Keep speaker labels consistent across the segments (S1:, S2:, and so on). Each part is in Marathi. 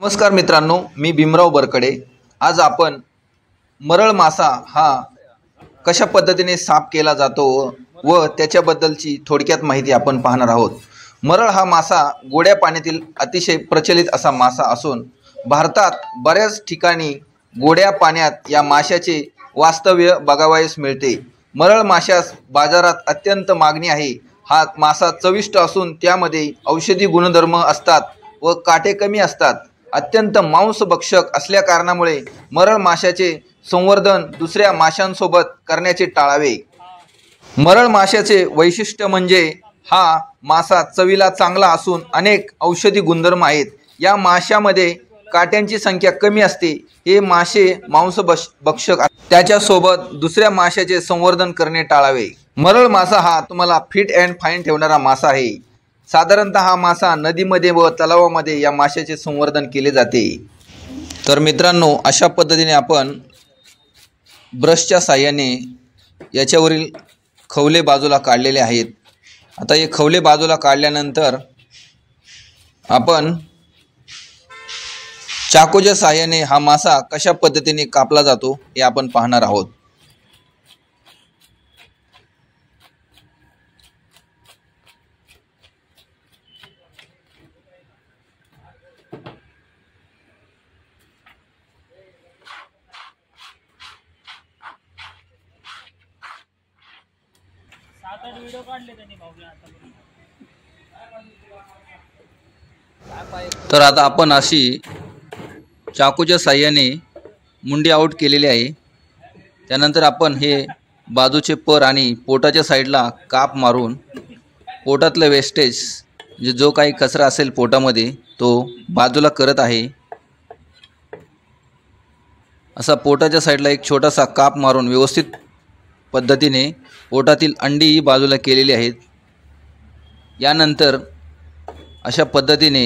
S1: नमस्कार मित्रांनो, मी भीमराव बरकडे। आज आपण मरळ मासा हा कशा पद्धतीने साफ केला जातो व त्याच्याबद्दलची थोडक्यात माहिती आपण पाहणार आहोत। मरळ हा मासा गोड्या पाण्यातील अतिशय प्रचलित असा मासा असून भारतात बऱ्याच ठिकाणी गोड्या पाण्यात या माशाचे वास्तव्य बघावयास मिळते। मरळ माशास बाजारात अत्यंत मागणी आहे। हा मासा चविष्ट असून त्यामध्ये औषधी गुणधर्म असतात व काटे कमी असतात। अत्यंत मांसभक्षक असल्या कारणामुळे मरळ माशाचे संवर्धन दुसऱ्या माशांसोबत करण्याचे टाळावे। मरळ माशाचे वैशिष्ट्य म्हणजे हा मासा चवीला चांगला असून अनेक औषधी गुणधर्म आहेत। या माशामध्ये काट्यांची संख्या कमी असते। हे मासे मांसभक्षक त्याच्यासोबत दुसऱ्या माशाचे संवर्धन करणे टाळावे। मरळ मासा हा तुम्हाला फिट अँड फाईन ठेवणारा मासा आहे। साधारणतः हा मासा नदीमध्ये व तलावामध्ये या माशाचे संवर्धन केले जाते। तर मित्रांनो, अशा पद्धतीने आपण ब्रशच्या साहाय्याने याच्यावरील खवले बाजूला काढलेले आहेत। आता हे खवले बाजूला काढल्यानंतर आपण चाकूच्या साहाय्याने हा मासा कशा पद्धतीने कापला जातो हे आपण पाहणार आहोत। तर आता आपण अशी चाकूच्या साहाय्याने मुंडी आउट केलेली आहे। त्यानंतर आपण हे बाजूचे पर आणि पोटाच्या साईडला काप मारून पोटातलं वेस्टेज म्हणजे जो काही कचरा असेल पोटामध्ये तो बाजूला करत आहे। असा पोटाच्या साईडला एक छोटासा काप मारून व्यवस्थित पद्धतीने पोटातील अंडी बाजूला केलेली आहेत। यानंतर अशा पद्धतीने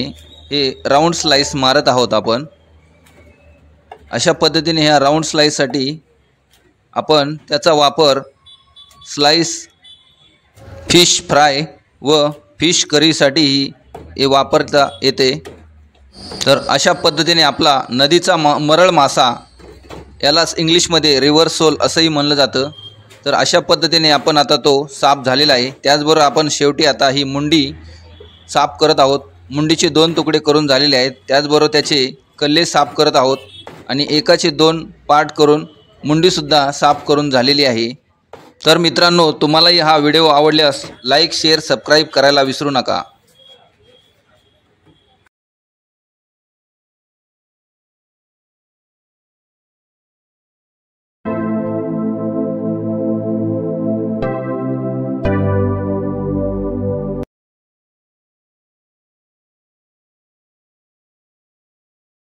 S1: हे राऊंड स्लाइस मारत आहोत आपण। अशा पद्धतीने ह्या राऊंड स्लाइससाठी आपण त्याचा वापर स्लाइस फिश फ्राय व फिश करीसाठीही हे वापरता येते। तर अशा पद्धतीने आपला नदीचा मरळ मासा, यालाच इंग्लिशमध्ये रिव्हर सोल असंही म्हणलं जातं। तर अशा पद्धतीने आपण आता तो साफ झालेला आहे। त्याचबरोबर आपण शेवटी आता ही मुंडी साफ करत आहोत। मुंडीचे 2 तुकडे करून झालेले आहेत। त्याचबरोबर त्याचे कल्ले साफ करत आहोत आणि एकाचे 2 पार्ट करून मुंडीसुद्धा साफ करून झालेली आहे। तर मित्रांनो, तुम्हालाही हा व्हिडिओ आवडल्यास लाईक, शेअर, सबस्क्राईब करायला विसरू नका।